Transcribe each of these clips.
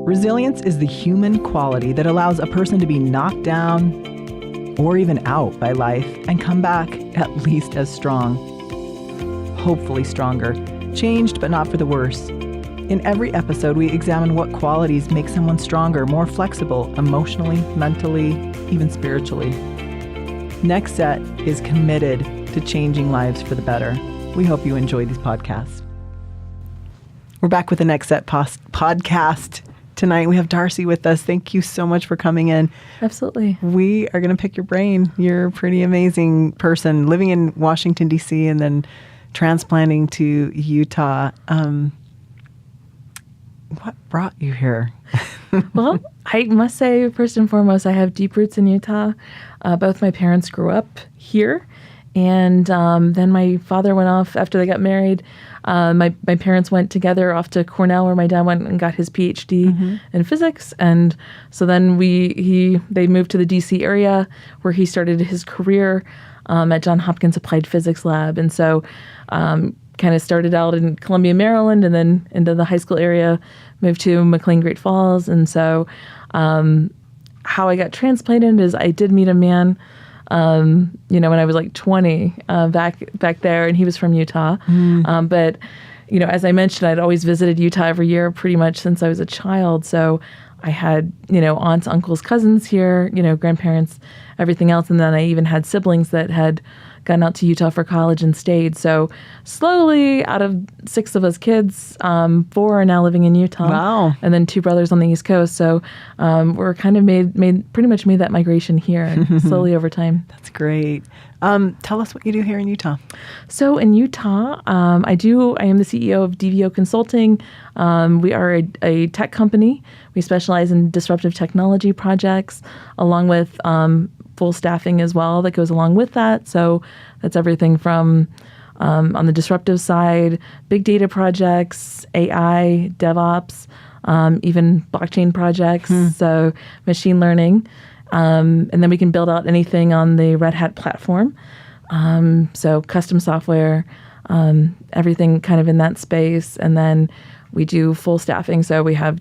Resilience is the human quality that allows a person to be knocked down or even out by life and come back at least as strong. Hopefully stronger, changed but not for the worse. In every episode, we examine what qualities make someone stronger, more flexible, emotionally, mentally, even spiritually. Next Set is committed to changing lives for the better. We hope you enjoy these podcasts. We're back with the Next Set podcast. Tonight we have Darcy with us. Thank you so much for coming in. Absolutely. We are going to pick your brain. You're a pretty amazing person living in Washington, D.C. and then transplanting to Utah. What brought you here? Well, I must say, first and foremost, I have deep roots in Utah. Both my parents grew up here. And then my father went off after they got married. My parents went together off to Cornell, where my dad went and got his PhD in physics. And so then they moved to the DC area, where he started his career at Johns Hopkins Applied Physics Lab. And so kind of started out in Columbia, Maryland, and then into the high school area, moved to McLean, Great Falls. And so how I got transplanted is I did meet a man when I was like 20, back there, and he was from Utah. But, as I mentioned, I'd always visited Utah every year pretty much since I was a child. So I had, aunts, uncles, cousins here, grandparents, everything else. And then I even had siblings that had gone out to Utah for college and stayed. So slowly, out of 6 of us kids, 4 are now living in Utah. Wow. And then 2 brothers on the East Coast. So we're kind of pretty much made that migration here and slowly over time. That's great. Tell us what you do here in Utah. So in Utah, I am the CEO of DVO Consulting. We are a tech company. We specialize in disruptive technology projects, along with full staffing as well that goes along with that. So that's everything from on the disruptive side, big data projects, AI, DevOps, even blockchain projects, so machine learning. And then we can build out anything on the Red Hat platform. So custom software, everything kind of in that space. And then we do full staffing. So we have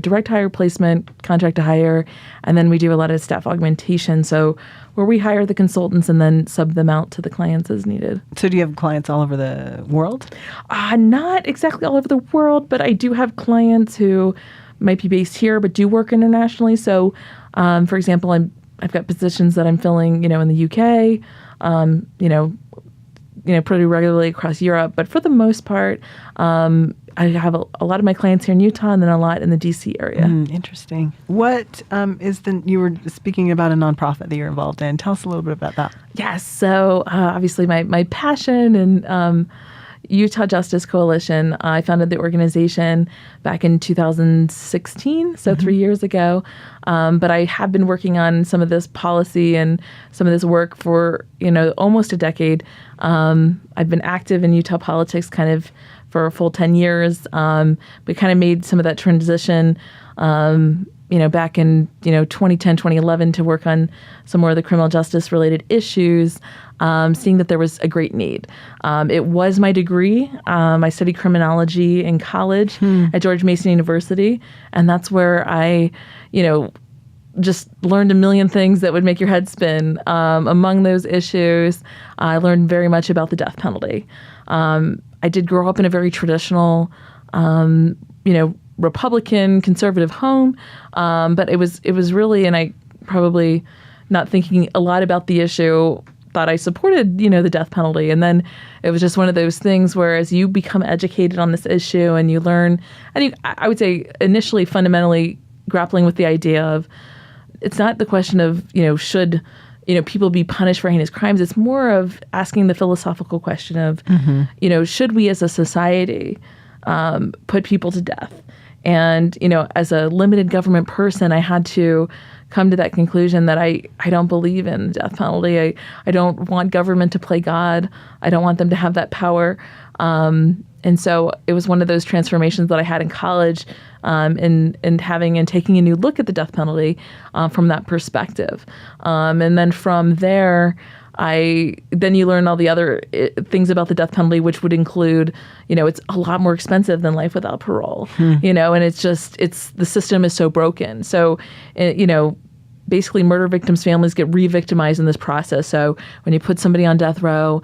direct hire placement, contract to hire, and then we do a lot of staff augmentation. So where we hire the consultants and then sub them out to the clients as needed. So do you have clients all over the world? Not exactly all over the world, but I do have clients who might be based here but do work internationally. So, for example, I've got positions that I'm filling, in the UK, pretty regularly across Europe. But for the most part, I have a lot of my clients here in Utah and then a lot in the DC area. Interesting. What you were speaking about a nonprofit that you're involved in. Tell us a little bit about that. Yes. So obviously my passion and Utah Justice Coalition, I founded the organization back in 2016, so 3 years ago. But I have been working on some of this policy and some of this work for, almost a decade. I've been active in Utah politics kind of for a full 10 years. We kind of made some of that transition, back in, 2010, 2011 to work on some more of the criminal justice related issues, seeing that there was a great need. It was my degree. I studied criminology in college at George Mason University. And that's where I, just learned a million things that would make your head spin. Among those issues, I learned very much about the death penalty. I did grow up in a very traditional, Republican conservative home, but it was really, and I probably not thinking a lot about the issue, thought I supported, the death penalty. And then it was just one of those things where as you become educated on this issue and you learn, I would say initially fundamentally grappling with the idea of, it's not the question of, should people be punished for heinous crimes. It's more of asking the philosophical question of, should we as a society put people to death? And, as a limited government person, I had to come to that conclusion that I don't believe in the death penalty. I don't want government to play God. I don't want them to have that power. And so it was one of those transformations that I had in college, and taking a new look at the death penalty from that perspective. And then from there, then you learn all the other things about the death penalty, which would include, it's a lot more expensive than life without parole, and the system is so broken. So, basically murder victims' families get re-victimized in this process. So when you put somebody on death row,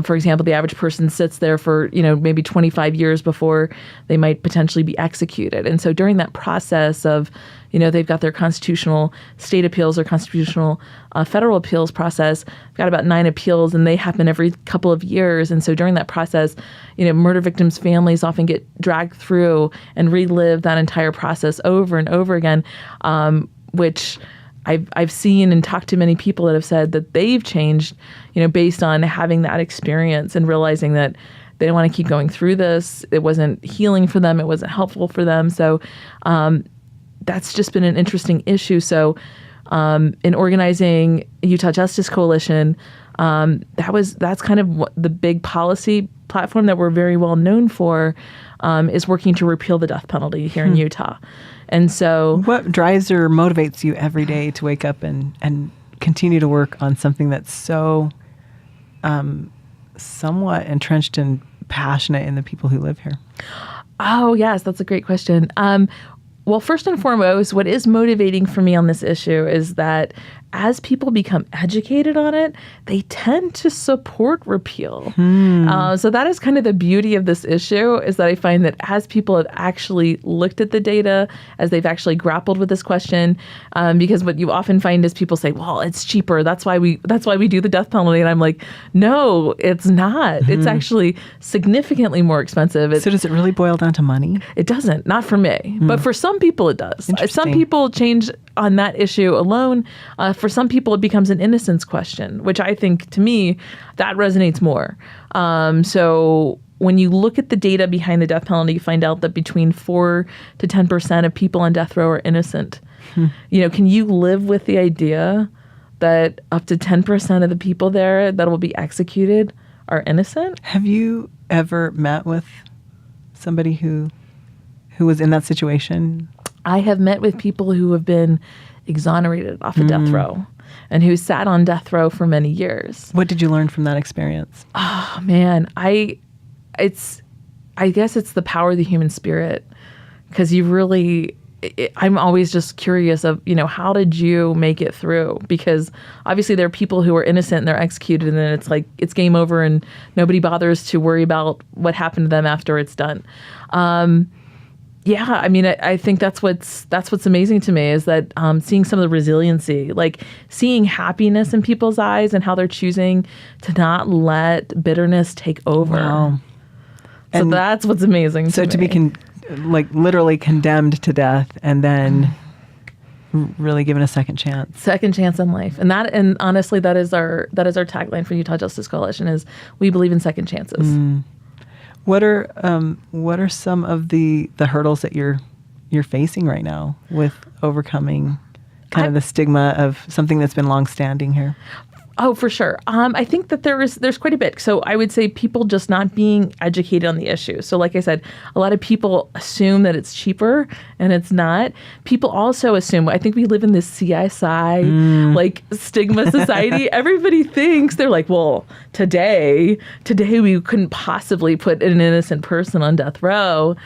for example, the average person sits there for, maybe 25 years before they might potentially be executed. And so during that process of, they've got their constitutional state appeals or constitutional federal appeals process, they've got about 9 appeals, and they happen every couple of years. And so during that process, murder victims' families often get dragged through and relive that entire process over and over again, which I've seen and talked to many people that have said that they've changed, based on having that experience and realizing that they don't want to keep going through this. It wasn't healing for them. It wasn't helpful for them. So that's just been an interesting issue. So in organizing Utah Justice Coalition, that's kind of what the big policy platform that we're very well known for, is working to repeal the death penalty here in Utah. And so what drives or motivates you every day to wake up and continue to work on something that's so somewhat entrenched and passionate in the people who live here? Oh, yes, that's a great question. Well, first and foremost, what is motivating for me on this issue is that as people become educated on it, they tend to support repeal. So that is kind of the beauty of this issue, is that I find that as people have actually looked at the data, as they've actually grappled with this question, because what you often find is people say, well, it's cheaper. That's why we do the death penalty. And I'm like, no, it's not. It's actually significantly more expensive. So does it really boil down to money? It doesn't, not for me. But for some people it does. Some people change on that issue alone. For some people, it becomes an innocence question, which I think, to me, that resonates more. So when you look at the data behind the death penalty, you find out that between 4 to 10% of people on death row are innocent. Can you live with the idea that up to 10% of the people there that will be executed are innocent? Have you ever met with somebody who was in that situation? I have met with people who have been exonerated off of death row and who sat on death row for many years. What did you learn from that experience? Oh, man. I guess it's the power of the human spirit, because I'm always just curious of, how did you make it through? Because obviously there are people who are innocent and they're executed, and then it's like, it's game over and nobody bothers to worry about what happened to them after it's done. Yeah, I mean, I think that's what's amazing to me, is that seeing some of the resiliency, like seeing happiness in people's eyes and how they're choosing to not let bitterness take over. Wow. So that's what's amazing to me. So to be literally condemned to death and then really given a second chance. Second chance in life. And honestly, that is our tagline for Utah Justice Coalition, is we believe in second chances. What are some of the hurdles that you're facing right now with overcoming kind of the stigma of something that's been long-standing here? Oh, for sure. I think that there's quite a bit. So I would say people just not being educated on the issue. So like I said, a lot of people assume that it's cheaper, and it's not. People also assume, I think we live in this CSI like stigma society. Everybody thinks, they're like, well, today we couldn't possibly put an innocent person on death row.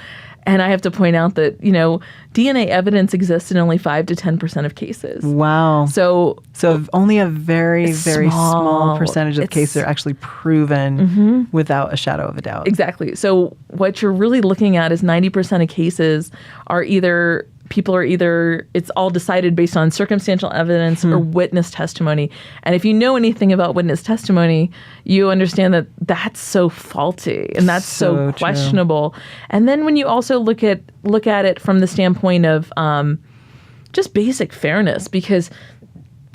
And I have to point out that, DNA evidence exists in only 5 to 10% of cases. Wow. So only a very, very small percentage of cases are actually proven without a shadow of a doubt. Exactly. So what you're really looking at is 90% of cases are either it's all decided based on circumstantial evidence or witness testimony. And if you know anything about witness testimony, you understand that that's so faulty and that's so questionable. True. And then when you also look at it from the standpoint of just basic fairness, because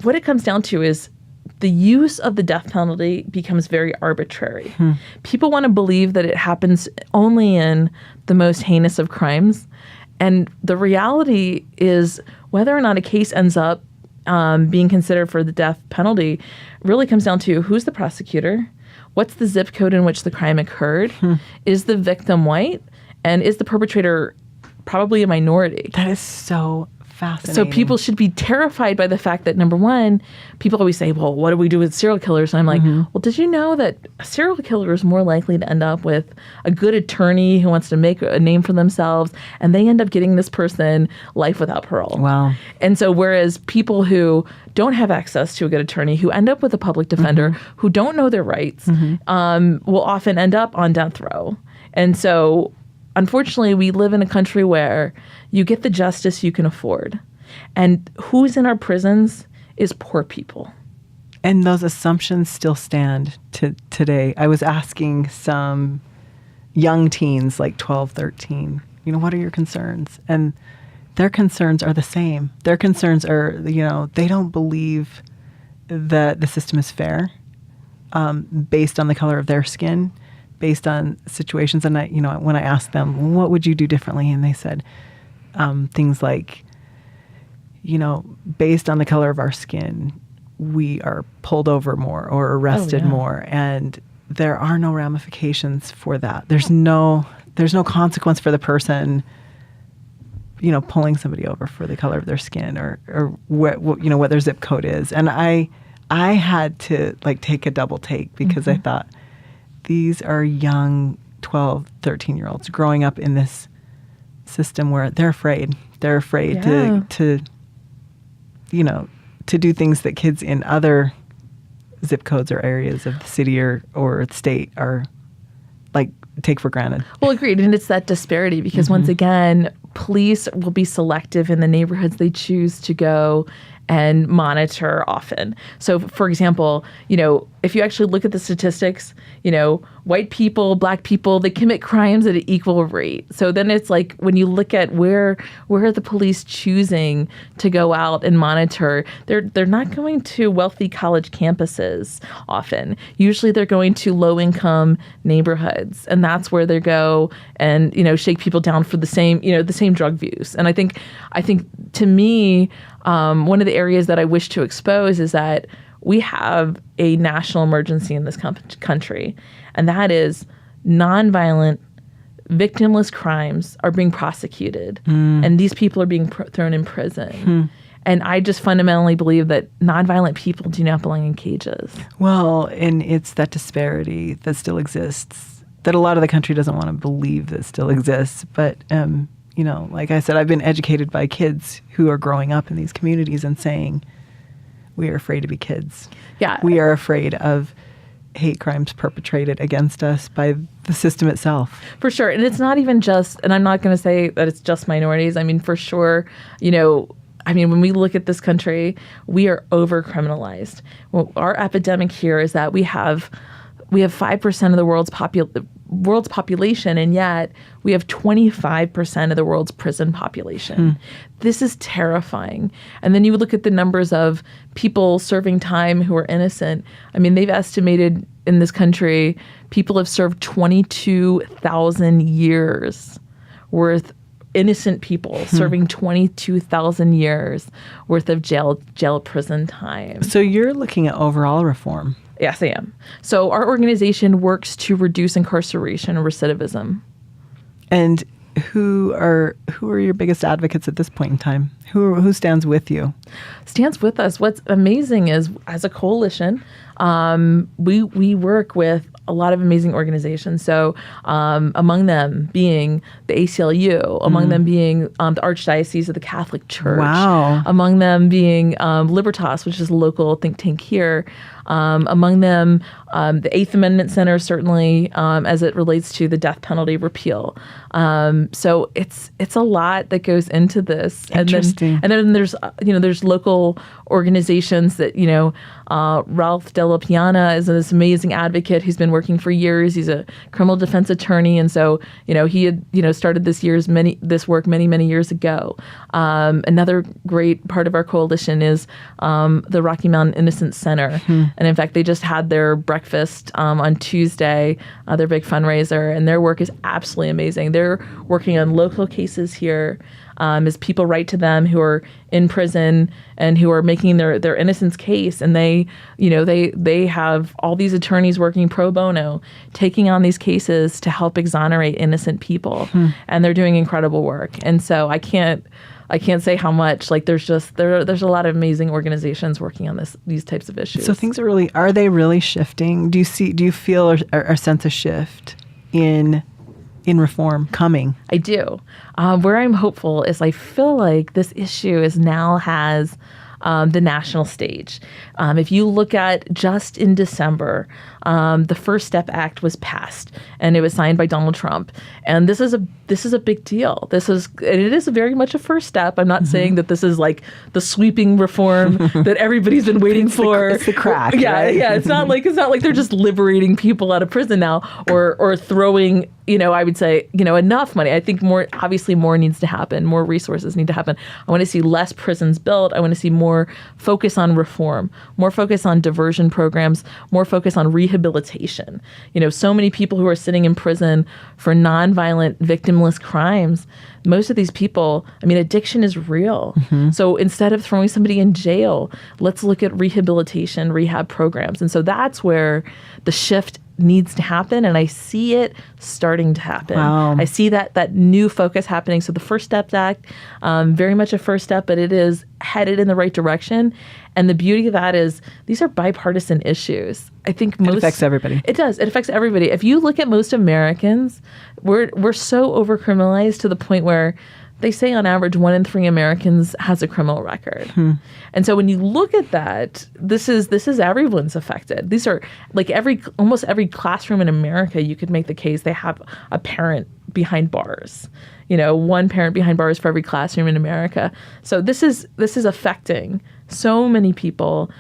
what it comes down to is the use of the death penalty becomes very arbitrary. People want to believe that it happens only in the most heinous of crimes. And the reality is, whether or not a case ends up being considered for the death penalty really comes down to who's the prosecutor, what's the zip code in which the crime occurred, is the victim white, and is the perpetrator probably a minority? That is so fascinating. So people should be terrified by the fact that, number one, people always say, well, what do we do with serial killers? And I'm like, well, did you know that a serial killer is more likely to end up with a good attorney who wants to make a name for themselves, and they end up getting this person life without parole. Wow. And so whereas people who don't have access to a good attorney, who end up with a public defender, who don't know their rights, will often end up on death row. And so unfortunately, we live in a country where you get the justice you can afford. And who's in our prisons is poor people. And those assumptions still stand to today. I was asking some young teens, like 12, 13, what are your concerns? And their concerns are the same. Their concerns are, they don't believe that the system is fair based on the color of their skin, based on situations. And when I asked them, what would you do differently? And they said things like, based on the color of our skin, we are pulled over more or arrested more. And there are no ramifications for that. There's no consequence for the person, pulling somebody over for the color of their skin or what their zip code is. And I had to take a double take because I thought, these are young 12, 13-year-olds growing up in this system where they're afraid. They're afraid to do things that kids in other zip codes or areas of the city or the state are take for granted. Well, agreed. And it's that disparity because once again, police will be selective in the neighborhoods they choose to go and monitor often. So, for example, if you actually look at the statistics, white people, black people, they commit crimes at an equal rate. So then it's like when you look at where are the police choosing to go out and monitor, they're not going to wealthy college campuses often. Usually they're going to low-income neighborhoods, and that's where they go and shake people down for the same drug abuse. And I think to me, one of the areas that I wish to expose is that we have a national emergency in this country, and that is nonviolent, victimless crimes are being prosecuted, and these people are being thrown in prison. And I just fundamentally believe that nonviolent people do not belong in cages. Well, and it's that disparity that still exists, that a lot of the country doesn't want to believe that still exists. But, like I said, I've been educated by kids who are growing up in these communities and saying, we are afraid to be kids. Yeah. We are afraid of hate crimes perpetrated against us by the system itself. For sure. And it's not even just, and I'm not going to say that it's just minorities. I mean, for sure, when we look at this country, we are over-criminalized. Well, our epidemic here is that we have 5% of the world's population, and yet we have 25% of the world's prison population. This is terrifying. And then you would look at the numbers of people serving time who are innocent. I mean, they've estimated in this country, people have served 22,000 years worth, innocent people serving 22,000 years worth of jail prison time. So you're looking at overall reform. Yes, I am. So our organization works to reduce incarceration and recidivism. And who are your biggest advocates at this point in time? Who stands with you? Stands with us. What's amazing is, as a coalition, we work with a lot of amazing organizations. So among them being the ACLU, among them being the Archdiocese of the Catholic Church, among them being Libertas, which is a local think tank here, among them the Eighth Amendment Center, certainly as it relates to the death penalty repeal. So it's a lot that goes into this. Interesting. And then there's local organizations that, Ralph Della Piana is this amazing advocate who's been working for years. He's a criminal defense attorney. And so, he had, started this work many years ago. Another great part of our coalition is the Rocky Mountain Innocence Center. And in fact, they just had their breakfast on Tuesday, their big fundraiser, and their work is absolutely amazing. They're working on local cases cases here, as people write to them who are in prison and who are making their innocence case, and they have all these attorneys working pro bono, taking on these cases to help exonerate innocent people, and they're doing incredible work. And so I can't say how much. Like there's a lot of amazing organizations working on these types of issues. So things are they really shifting? Do you feel or sense a shift in reform coming? I do. Where I'm hopeful is I feel like this issue now has the national stage. If you look at just in December, the First Step Act was passed, and it was signed by Donald Trump. And this is a big deal. It is very much a first step. I'm not saying that this is like the sweeping reform that everybody's been waiting for. It's the crack. Yeah, right? yeah. It's not like they're just liberating people out of prison now, or throwing, I would say, enough money. I think more needs to happen. More resources need to happen. I want to see less prisons built. I want to see more focus on reform, more focus on diversion programs, more focus on rehabilitation. So many people who are sitting in prison for nonviolent, victimless crimes. Most of these people, addiction is real. So instead of throwing somebody in jail, let's look at rehabilitation, rehab programs. And so that's where the shift needs to happen, and I see it starting to happen. Wow. I see that new focus happening. So the First Steps Act, very much a first step, but it is headed in the right direction. And the beauty of that is these are bipartisan issues. I think it affects everybody. It does. It affects everybody. If you look at most Americans, we're so overcriminalized to the point where they say on average 1 in 3 Americans has a criminal record. And so when you look at that, this is everyone's affected. These are like almost every classroom in America, you could make the case they have a parent behind bars. 1 parent behind bars for every classroom in America. So this is affecting so many people,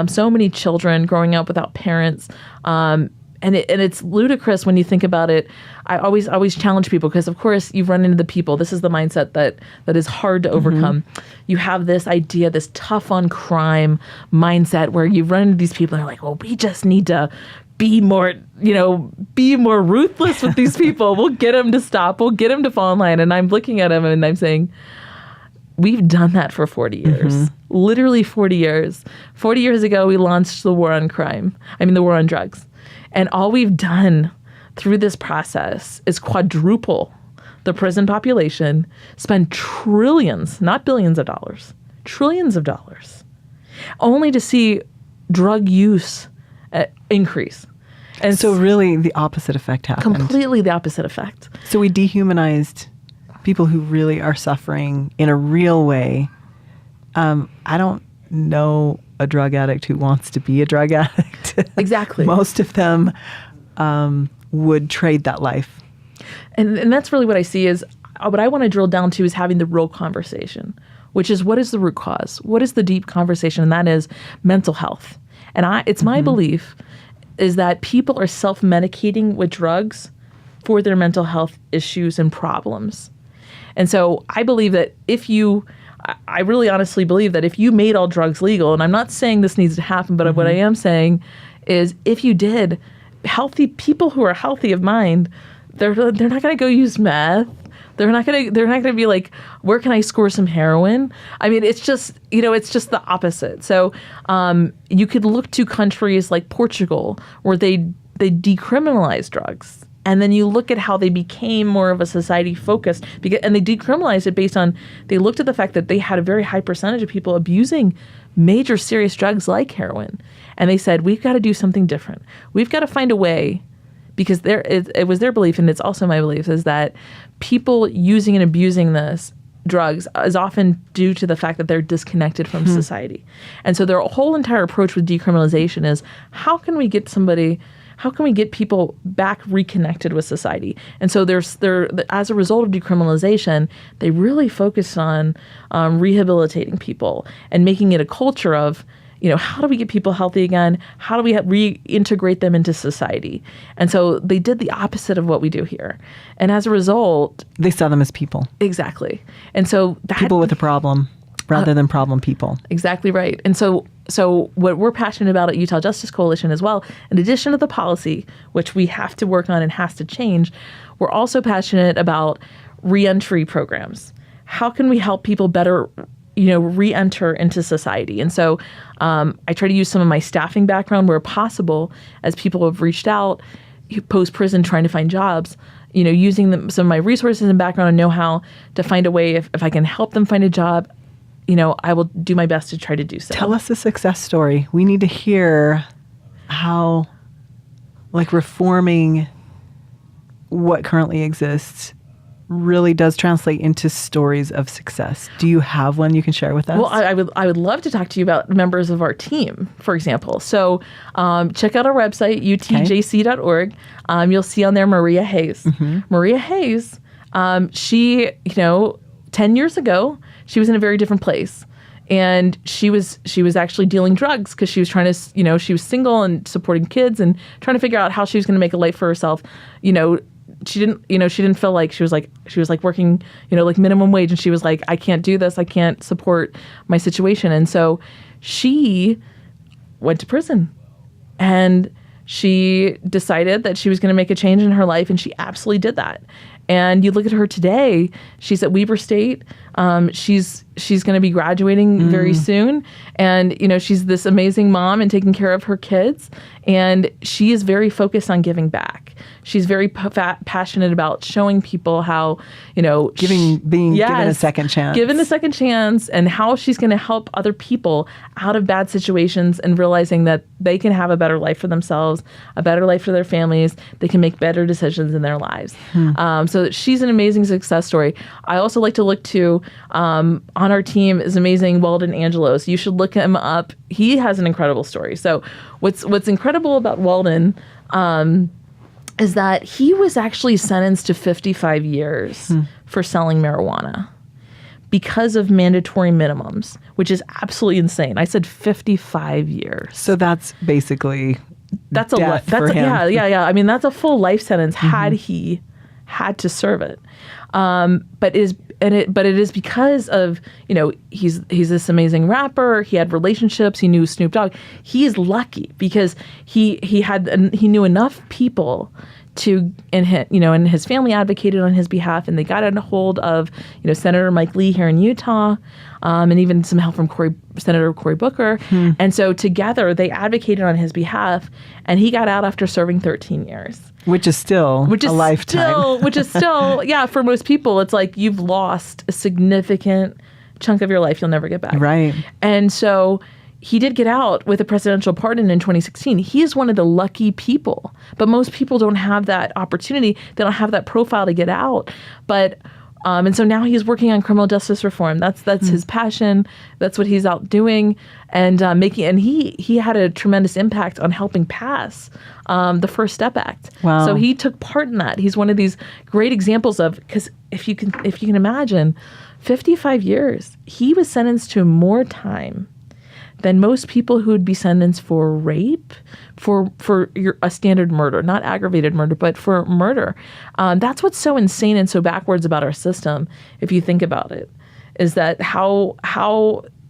so many children growing up without parents. And it's ludicrous when you think about it. I always challenge people because, of course, you've run into the people. This is the mindset that is hard to overcome. You have this idea, this tough on crime mindset where you run into these people and they're like, well, we just need to be more ruthless with these people. We'll get them to stop. We'll get them to fall in line. And I'm looking at them and I'm saying, we've done that for 40 years, literally 40 years. 40 years ago, we launched the war on crime. The war on drugs. And all we've done through this process is quadruple the prison population, spend trillions, not billions of dollars, trillions of dollars, only to see drug use increase. And so really the opposite effect happened. Completely the opposite effect. So we dehumanized people who really are suffering in a real way. I don't know a drug addict who wants to be a drug addict. Exactly. Most of them would trade that life. And that's really what I see is what I want to drill down to is having the real conversation, which is what is the root cause? What is the deep conversation? And that is mental health. And it's my belief is that people are self-medicating with drugs for their mental health issues and problems. And so I believe that I really honestly believe that if you made all drugs legal, and I'm not saying this needs to happen, but what I am saying is if you did, healthy people who are healthy of mind, they're not going to go use meth. They're not going to be like, where can I score some heroin? It's just the opposite. So you could look to countries like Portugal where they decriminalized drugs. And then you look at how they became more of a society focused, and they decriminalized it based on, they looked at the fact that they had a very high percentage of people abusing major serious drugs like heroin. And they said, we've got to do something different. We've got to find a way, because it was their belief, and it's also my belief, is that people using and abusing this drugs is often due to the fact that they're disconnected from society. And so their whole entire approach with decriminalization is, how can we get people back reconnected with society? And so as a result of decriminalization, they really focus on rehabilitating people and making it a culture of, how do we get people healthy again? How do we reintegrate them into society? And so they did the opposite of what we do here. And as a result, they saw them as people. Exactly. And so people with a problem rather than problem people. Exactly right. And so what we're passionate about at Utah Justice Coalition as well, in addition to the policy, which we have to work on and has to change, we're also passionate about reentry programs. How can we help people better, re-enter into society? And so I try to use some of my staffing background where possible, as people have reached out post-prison trying to find jobs, using some of my resources and background and know-how to find a way, if I can help them find a job, I will do my best to try to do so. Tell us a success story. We need to hear how, reforming what currently exists really does translate into stories of success. Do you have one you can share with us? Well, I would love to talk to you about members of our team, for example. So check out our website, utjc.org. You'll see on there Maria Hayes. Mm-hmm. Maria Hayes, she, 10 years ago, she was in a very different place. And she was actually dealing drugs because she was trying to, she was single and supporting kids and trying to figure out how she was going to make a life for herself. She didn't feel like she was working, minimum wage. And she was like, I can't do this. I can't support my situation. And so she went to prison and she decided that she was going to make a change in her life. And she absolutely did that. And you look at her today, she's at Weber State. She's going to be graduating very soon. And, she's this amazing mom and taking care of her kids. And she is very focused on giving back. She's very passionate about showing people how, being given a second chance. Given a second chance, and how she's going to help other people out of bad situations and realizing that they can have a better life for themselves, a better life for their families. They can make better decisions in their lives. So she's an amazing success story. I also like to look to, on our team is amazing Weldon Angelos. You should look him up. He has an incredible story. So what's incredible about Weldon is that he was actually sentenced to 55 years for selling marijuana because of mandatory minimums, which is absolutely insane. I said 55 years. So that's basically that's death a for him. Yeah. I mean, that's a full life sentence had he had to serve it. But it is because of, he's this amazing rapper. He had relationships. He knew Snoop Dogg. He is lucky because he knew enough people and his family advocated on his behalf, and they got a hold of, Senator Mike Lee here in Utah, and even some help from Senator Cory Booker. And so together they advocated on his behalf, and he got out after serving 13 years. Which is still a lifetime. Which is still, for most people, it's like you've lost a significant chunk of your life you'll never get back. Right. And so he did get out with a presidential pardon in 2016. He is one of the lucky people, but most people don't have that opportunity. They don't have that profile to get out. But and so now he's working on criminal justice reform. That's his passion. That's what he's out doing and making. And he had a tremendous impact on helping pass the First Step Act. Wow. So he took part in that. He's one of these great examples of, because if you can imagine, 55 years, he was sentenced to more time than most people who would be sentenced for rape, for a standard murder, not aggravated murder, but for murder. That's what's so insane and so backwards about our system, if you think about it, is that how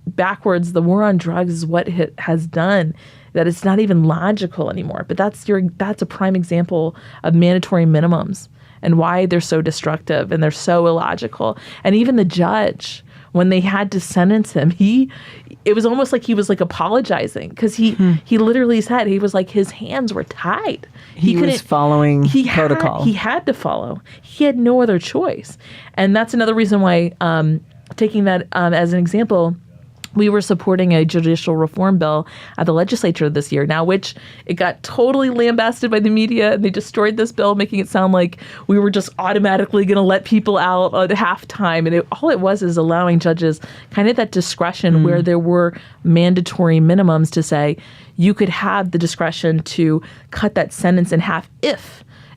backwards the war on drugs is what it has done, that it's not even logical anymore. But that's a prime example of mandatory minimums and why they're so destructive and they're so illogical. And even the judge, when they had to sentence him, it was almost like he was like apologizing, because he literally said, he was like, his hands were tied. He was following protocol. He had to follow. He had no other choice. And that's another reason why, taking that as an example, we were supporting a judicial reform bill at the legislature this year, now which it got totally lambasted by the media, and they destroyed this bill, making it sound like we were just automatically going to let people out at halftime. And all it was is allowing judges kind of that discretion where there were mandatory minimums to say you could have the discretion to cut that sentence in half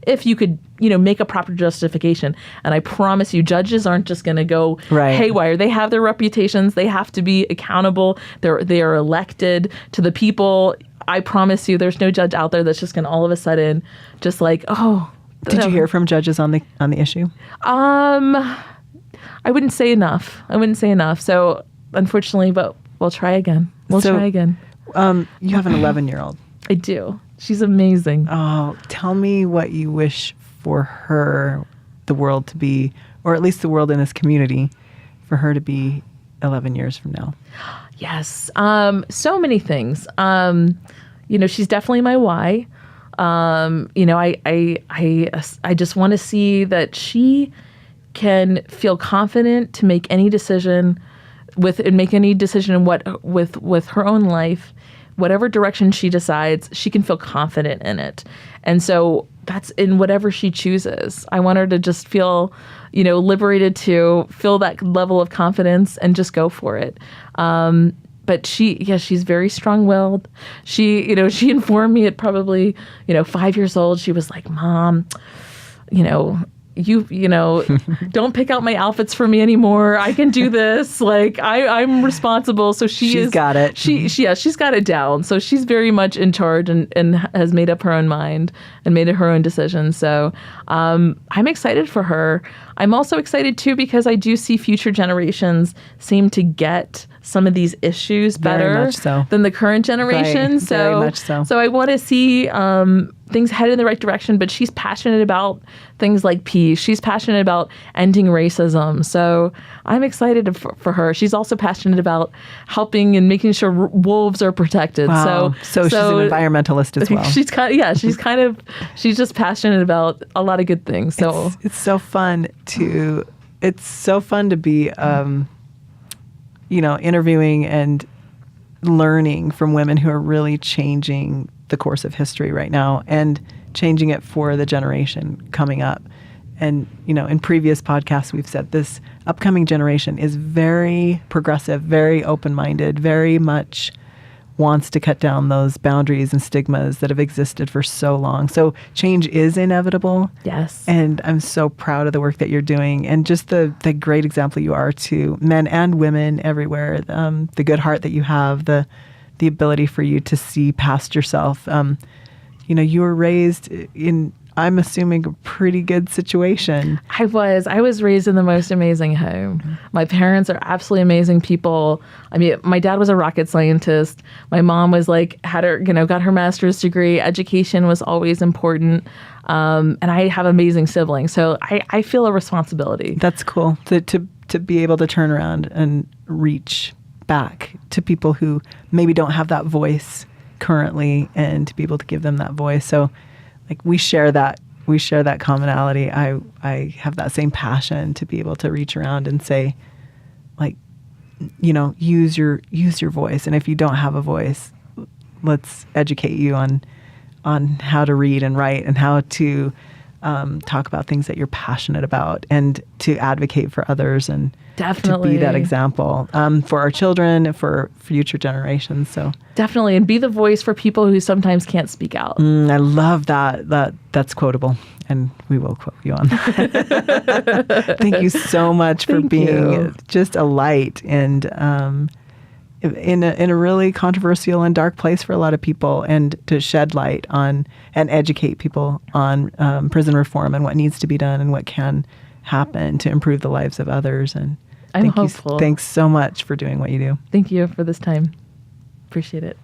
if you could, make a proper justification. And I promise you, judges aren't just going to go haywire. They have their reputations. They have to be accountable. They are elected to the people. I promise you, there's no judge out there that's just going to all of a sudden just like, oh. Did you hear from judges on the issue? I wouldn't say enough. So unfortunately, but we'll try again. We'll try again. You have an 11-year-old. I do. She's amazing. Oh, tell me what you wish for her, the world to be or at least the world in this community, for her to be 11 years from now? Yes. So many things. She's definitely my why. I just want to see that she can feel confident to make any decision with her own life, whatever direction she decides, she can feel confident in it. And so that's in whatever she chooses. I want her to just feel, liberated to feel that level of confidence and just go for it. But she's very strong-willed. She informed me at probably, 5 years old. She was like, "Mom, don't pick out my outfits for me anymore. I can do this. Like I'm responsible." So she's got it. She's got it down. So she's very much in charge and has made up her own mind and made her own decisions. So I'm excited for her. I'm also excited too because I do see future generations seem to get some of these issues better than the current generation. Right. So very much so. So I want to see things head in the right direction, but she's passionate about things like peace. She's passionate about ending racism. So I'm excited for her. She's also passionate about helping and making sure wolves are protected. Wow. So she's an environmentalist as well. She's just passionate about a lot of good things. So it's so fun to be interviewing and learning from women who are really changing the course of history right now and changing it for the generation coming up. And, in previous podcasts, we've said this upcoming generation is very progressive, very open-minded, very much wants to cut down those boundaries and stigmas that have existed for so long. So change is inevitable. Yes. And I'm so proud of the work that you're doing and just the great example you are to men and women everywhere, the good heart that you have, the ability for you to see past yourself. You were raised in, I'm assuming, a pretty good situation. I was raised in the most amazing home. Mm-hmm. My parents are absolutely amazing people. I mean, my dad was a rocket scientist. My mom was got her master's degree. Education was always important. And I have amazing siblings. So I feel a responsibility. That's cool to be able to turn around and reach back to people who maybe don't have that voice currently and to be able to give them that voice. So we share that commonality. I have that same passion to be able to reach around and say, use your voice. And if you don't have a voice, let's educate you on how to read and write and how to talk about things that you're passionate about and to advocate for others and definitely to be that example for our children, for future generations. So definitely, and be the voice for people who sometimes can't speak out. I love that. That's quotable, and we will quote you on that. Thank you so much for being just a light and in a really controversial and dark place for a lot of people, and to shed light on and educate people on prison reform and what needs to be done and what can happen to improve the lives of others. And I'm hopeful. Thanks so much for doing what you do. Thank you for this time. Appreciate it.